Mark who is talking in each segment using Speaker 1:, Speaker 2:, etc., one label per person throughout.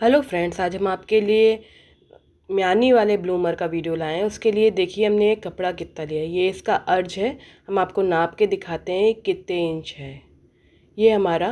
Speaker 1: Hello friends, आज हम आपके लिए म्यानी वाले ब्लूमर का वीडियो लाए हैं। उसके लिए देखिए हमने एक कपड़ा कितना लिया है। ये इसका अर्ज है। हम आपको नाप के दिखाते हैं कितने इंच है। ये हमारा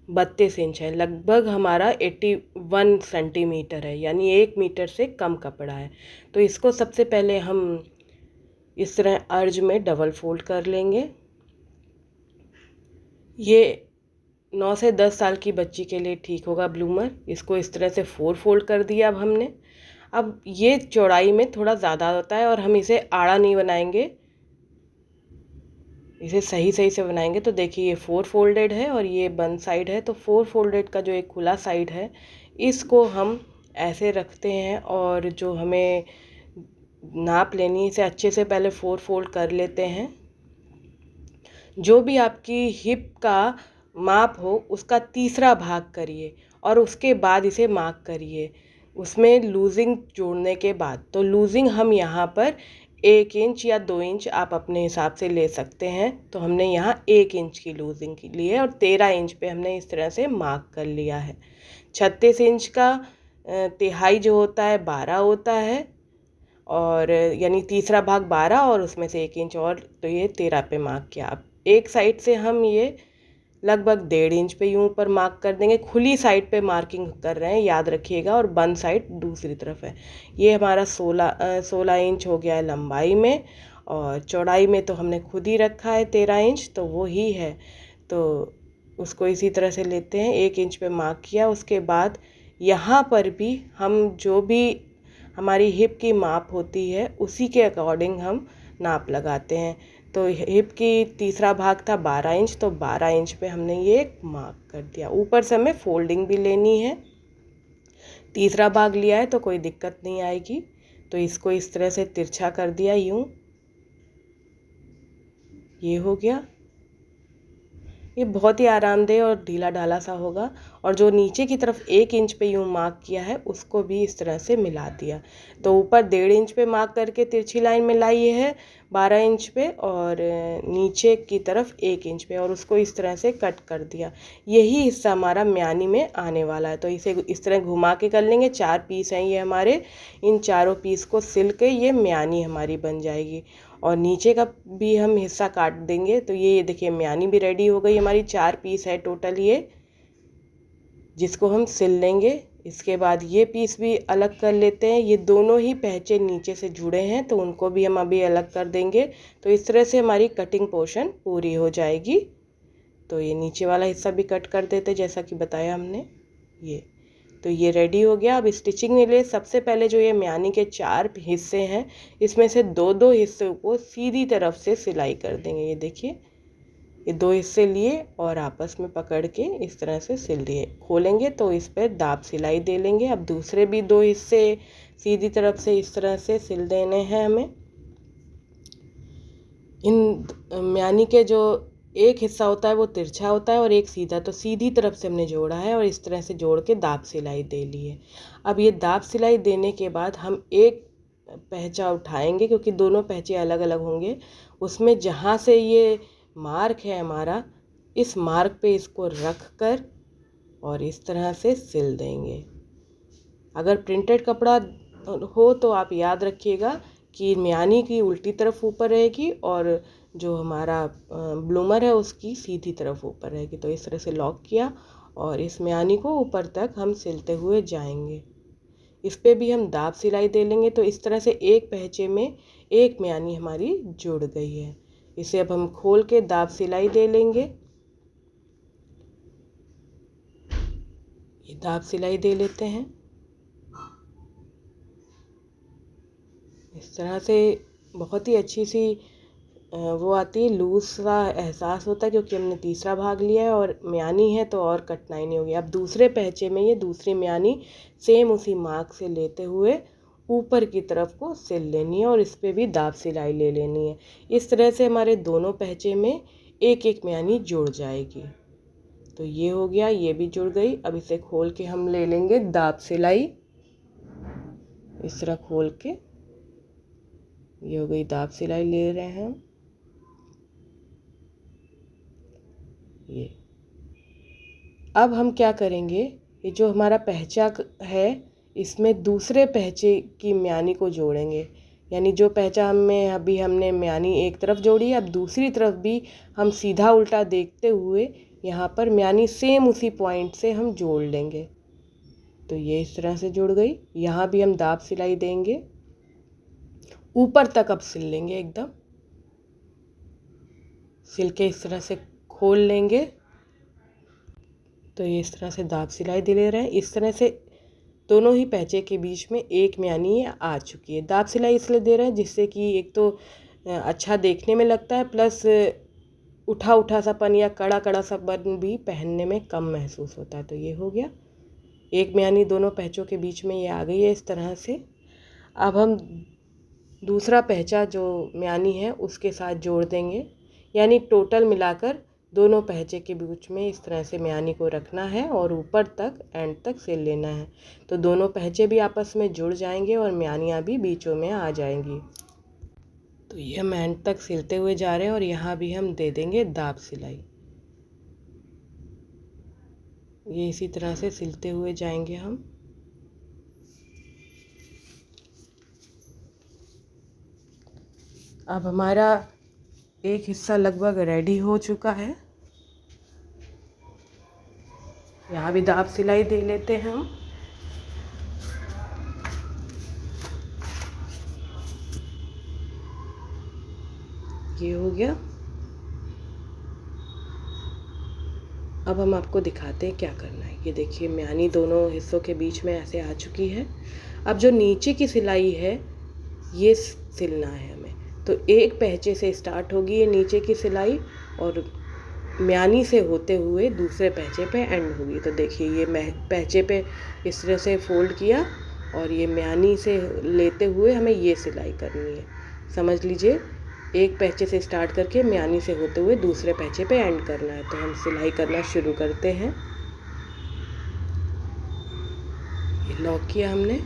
Speaker 1: 32 इंच है। लगभग हमारा 81 सेंटीमीटर है, यानी 1 मीटर से कम कपड़ा है। तो इसको सबसे पहले हम इस तरह अर्ज में डबल फोल्ड कर लेंगे। ये 9 से 10 साल की बच्ची के लिए ठीक होगा ब्लूमर। इसको इस तरह से 4 फोल्ड कर दिया अब हमने। अब ये चौड़ाई में थोड़ा ज़्यादा होता है और हम इसे आड़ा नहीं बनाएंगे, इसे सही सही से बनाएंगे। तो देखिए ये 4 फोल्डेड है और ये बंद साइड है। तो 4 फोल्डेड का जो एक खुला साइड है इसको हम ऐसे रखते हैं और जो हमें नाप लेनी है इसे अच्छे से पहले 4 फोल्ड कर लेते हैं। जो भी आपकी हिप का माप हो उसका तीसरा भाग करिए और उसके बाद इसे मार्क करिए, उसमें लूजिंग जोड़ने के बाद। तो लूजिंग हम यहाँ पर 1 इंच या 2 इंच आप अपने हिसाब से ले सकते हैं। तो हमने यहाँ 1 इंच की लूजिंग की ली है और 13 इंच पे हमने इस तरह से मार्क कर लिया है। 36 इंच का तिहाई जो होता है 12 होता है, और यानी तीसरा भाग 12 और उसमें से 1 इंच और, तो ये 13 पे मार्क किया। अब एक साइड से हम ये लगभग 1.5 इंच पे यूं ऊपर मार्क कर देंगे। खुली साइड पे मार्किंग कर रहे हैं, याद रखिएगा, और बंद साइड दूसरी तरफ है। ये हमारा 16 इंच हो गया है लंबाई में, और चौड़ाई में तो हमने खुद ही रखा है 13 इंच, तो वो ही है। तो उसको इसी तरह से लेते हैं, 1 इंच पे मार्क किया। उसके बाद यहाँ पर भी हम जो भी हमारी हिप की माप होती है उसी के अकॉर्डिंग हम नाप लगाते हैं। तो हिप की तीसरा भाग था 12 इंच, तो 12 इंच पे हमने ये मार्क कर दिया। ऊपर से हमें फोल्डिंग भी लेनी है। तीसरा भाग लिया है तो कोई दिक्कत नहीं आएगी। तो इसको इस तरह से तिरछा कर दिया यूं, ये हो गया। ये बहुत ही आरामदेह और ढीला ढाला सा होगा। और जो नीचे की तरफ 1 इंच पे यूँ मार्क किया है उसको भी इस तरह से मिला दिया। तो ऊपर 1.5 इंच पे मार्क करके तिरछी लाइन में लाई है 12 इंच पे, और नीचे की तरफ 1 इंच पे, और उसको इस तरह से कट कर दिया। यही हिस्सा हमारा म्यानी में आने वाला है। तो इसे इस तरह घुमा के कर लेंगे। 4 पीस हैं ये हमारे। इन चारों पीस को सिल के ये म्यानी हमारी बन जाएगी। और नीचे का भी हम हिस्सा काट देंगे। तो ये देखिए म्यानी भी रेडी हो गई हमारी। 4 पीस है टोटल ये, जिसको हम सिल लेंगे। इसके बाद ये पीस भी अलग कर लेते हैं। ये दोनों ही पहचे नीचे से जुड़े हैं तो उनको भी हम अभी अलग कर देंगे। तो इस तरह से हमारी कटिंग पोर्शन पूरी हो जाएगी। तो ये नीचे वाला हिस्सा भी कट कर देते जैसा कि बताया हमने। ये तो ये रेडी हो गया। अब स्टिचिंग के लिए सबसे पहले जो ये म्यानी के 4 हिस्से हैं इसमें से 2-2 हिस्सों को सीधी तरफ से सिलाई कर देंगे। ये देखिए, ये 2 हिस्से लिए और आपस में पकड़ के इस तरह से सिल दिए। खोलेंगे तो इस पर दाब सिलाई दे लेंगे। अब दूसरे भी 2 हिस्से सीधी तरफ से इस तरह से सिल देने हैं हमें। इन म्यानी के जो एक हिस्सा होता है वो तिरछा होता है और एक सीधा, तो सीधी तरफ से हमने जोड़ा है और इस तरह से जोड़ के दाब सिलाई दे ली है। अब ये दाब सिलाई देने के बाद हम एक पहचा उठाएंगे, क्योंकि दोनों पहचे अलग अलग होंगे। उसमें जहाँ से ये मार्क है हमारा, इस मार्क पे इसको रख कर और इस तरह से सिल देंगे। अगर प्रिंटेड कपड़ा हो तो आप याद रखिएगा कि म्यानी की उल्टी तरफ ऊपर रहेगी और जो हमारा ब्लूमर है उसकी सीधी तरफ ऊपर रहेगी। तो इस तरह से लॉक किया और इस म्यानी को ऊपर तक हम सिलते हुए जाएंगे। इस पे भी हम दाब सिलाई दे लेंगे। तो इस तरह से एक पहचे में एक म्यानी हमारी जुड़ गई है। इसे अब हम खोल के दाब सिलाई दे लेंगे। ये दाब सिलाई दे लेते हैं। इस तरह से बहुत ही अच्छी सी वो आती है, लूज सा एहसास होता है, क्योंकि हमने तीसरा भाग लिया है और म्यानी है तो और कठिनाई नहीं होगी। अब दूसरे पहचे में ये दूसरी म्यानी सेम उसी मार्क से लेते हुए ऊपर की तरफ को सिल लेनी है और इस पर भी दाब सिलाई ले लेनी है। इस तरह से हमारे दोनों पहचे में एक एक म्यानी जुड़ जाएगी। तो ये हो गया, ये भी जुड़ गई। अब इसे खोल के हम ले लेंगे दाब सिलाई। इस तरह खोल के ये हो गई दाब सिलाई, ले रहे हैं हम ये। अब हम क्या करेंगे, ये जो हमारा पहचा है इसमें दूसरे पहचे की म्यानी को जोड़ेंगे, यानी जो पहचा में अभी हमने म्यानी एक तरफ जोड़ी है, अब दूसरी तरफ भी हम सीधा उल्टा देखते हुए यहाँ पर म्यानी सेम उसी पॉइंट से हम जोड़ लेंगे। तो ये इस तरह से जुड़ गई। यहाँ भी हम दाब सिलाई देंगे, ऊपर तक अब सिल लेंगे, एकदम सिल के इस तरह से खोल लेंगे। तो ये इस तरह से दाब सिलाई दे ले रहे हैं। इस तरह से दोनों ही पैचे के बीच में एक म्यानी आ चुकी है। दाब सिलाई इसलिए दे रहे हैं जिससे कि एक तो अच्छा देखने में लगता है, प्लस उठा उठा सापन या कड़ा कड़ा सापन भी पहनने में कम महसूस होता है। तो ये हो गया, एक म्यानी दोनों पैचों के बीच में ये आ गई है इस तरह से। अब हम दूसरा पहचा जो म्यानी है उसके साथ जोड़ देंगे, यानी टोटल मिलाकर दोनों पहचे के बीच में इस तरह से म्यानी को रखना है और ऊपर तक एंड तक सिल लेना है। तो दोनों पहचे भी आपस में जुड़ जाएंगे और म्यानियाँ भी बीचों में आ जाएंगी। तो ये हम एंड तक सिलते हुए जा रहे हैं और यहाँ भी हम दे देंगे दाब सिलाई। ये इसी तरह से सिलते हुए जाएंगे हम। अब हमारा एक हिस्सा लगभग रेडी हो चुका है। यहाँ भी दाब सिलाई दे लेते हैं हम। ये हो गया। अब हम आपको दिखाते हैं क्या करना है। ये देखिए म्यानी दोनों हिस्सों के बीच में ऐसे आ चुकी है। अब जो नीचे की सिलाई है ये सिलना है हमें। तो एक पहचे से स्टार्ट होगी ये नीचे की सिलाई और म्यानी से होते हुए दूसरे पहचे पे एंड होगी। तो देखिए ये पहचे पे इस तरह से फोल्ड किया और ये म्यानी से लेते हुए हमें ये सिलाई करनी है। समझ लीजिए, एक पहचे से स्टार्ट करके म्यानी से होते हुए दूसरे पहचे पे एंड करना है। तो हम सिलाई करना शुरू करते हैं। ये लॉक किया हमने,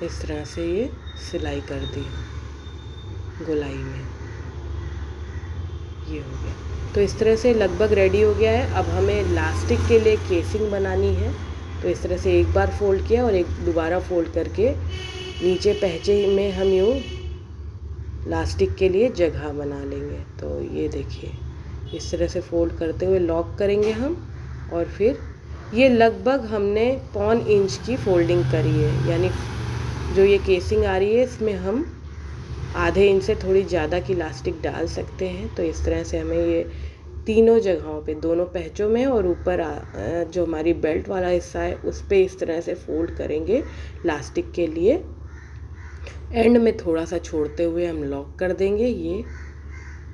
Speaker 1: इस तरह से ये सिलाई कर दी गोलाई में। ये हो गया। तो इस तरह से लगभग रेडी हो गया है। अब हमें लास्टिक के लिए केसिंग बनानी है। तो इस तरह से एक बार फोल्ड किया और एक दोबारा फोल्ड करके नीचे पहचे में हम यूँ लास्टिक के लिए जगह बना लेंगे। तो ये देखिए इस तरह से फोल्ड करते हुए लॉक करेंगे हम और फिर ये लगभग हमने 1.25 इंच की फोल्डिंग करी है, यानी जो ये केसिंग आ रही है इसमें हम आधे इंच से थोड़ी ज़्यादा की लास्टिक डाल सकते हैं। तो इस तरह से हमें ये तीनों जगहों पे, दोनों पहचों में और ऊपर जो हमारी बेल्ट वाला हिस्सा है उस पे इस तरह से फोल्ड करेंगे लास्टिक के लिए। एंड में थोड़ा सा छोड़ते हुए हम लॉक कर देंगे ये।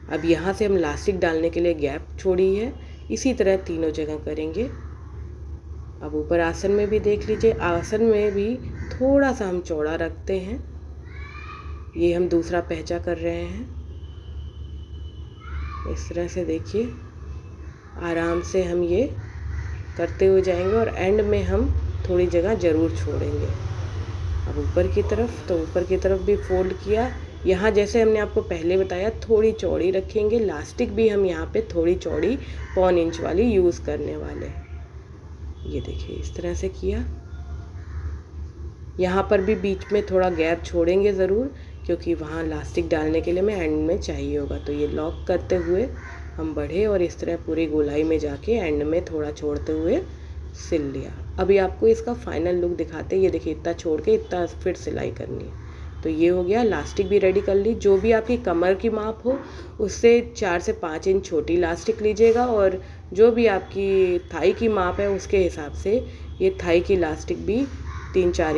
Speaker 1: अब यहाँ से हम लास्टिक डालने के लिए गैप छोड़ी है, इसी तरह तीनों जगह करेंगे। अब ऊपर आसन में भी देख लीजिए, आसन में भी थोड़ा सा हम चौड़ा रखते हैं। ये हम दूसरा पहचा कर रहे हैं। इस तरह से देखिए आराम से हम ये करते हुए जाएंगे और एंड में हम थोड़ी जगह ज़रूर छोड़ेंगे। अब ऊपर की तरफ, तो ऊपर की तरफ भी फोल्ड किया। यहाँ जैसे हमने आपको पहले बताया थोड़ी चौड़ी रखेंगे। लास्टिक भी हम यहाँ पे थोड़ी चौड़ी 1.25 इंच वाली यूज़ करने वाले हैं। ये देखिए इस तरह से किया। यहाँ पर भी बीच में थोड़ा गैप छोड़ेंगे ज़रूर, क्योंकि वहाँ लास्टिक डालने के लिए हमें एंड में चाहिए होगा। तो ये लॉक करते हुए हम बढ़े और इस तरह पूरी गोलाई में जाके एंड में थोड़ा छोड़ते हुए सिल लिया। अभी आपको इसका फाइनल लुक दिखाते हैं। ये देखिए इतना छोड़ के इतना फिर सिलाई करनी है। तो ये हो गया। लास्टिक भी रेडी कर ली। जो भी आपकी कमर की माप हो उससे 4 से 5 इंच छोटी लास्टिक लीजिएगा और जो भी आपकी थाई की माप है उसके हिसाब से ये थाई की लास्टिक भी 2-3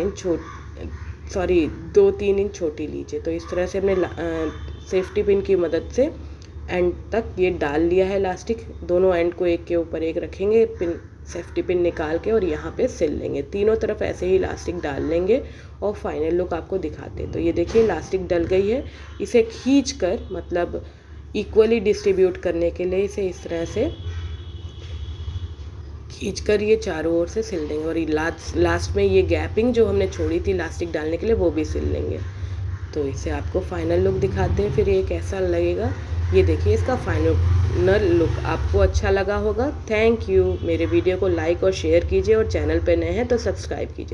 Speaker 1: इंच छोटी लीजिए। तो इस तरह से हमने सेफ्टी पिन की मदद से एंड तक ये डाल लिया है लास्टिक। दोनों एंड को एक के ऊपर एक रखेंगे, पिन सेफ्टी पिन निकाल के और यहाँ पे सिल लेंगे। तीनों तरफ ऐसे ही लास्टिक डाल लेंगे और फाइनल लुक आपको दिखाते हैं। तो ये देखिए लास्टिक डल गई है। इसे खींच कर, मतलब इक्वली डिस्ट्रीब्यूट करने के लिए इसे इस तरह से खींचकर ये चारों ओर से सिल देंगे और ये लास्ट में ये गैपिंग जो हमने छोड़ी थी लास्टिक डालने के लिए वो भी सिल लेंगे। तो इसे आपको फाइनल लुक दिखाते हैं फिर ये कैसा लगेगा। ये देखिए इसका फाइनल लुक आपको अच्छा लगा होगा। Thank you. मेरे वीडियो को लाइक और शेयर कीजिए और चैनल पे नए हैं तो सब्सक्राइब कीजिए।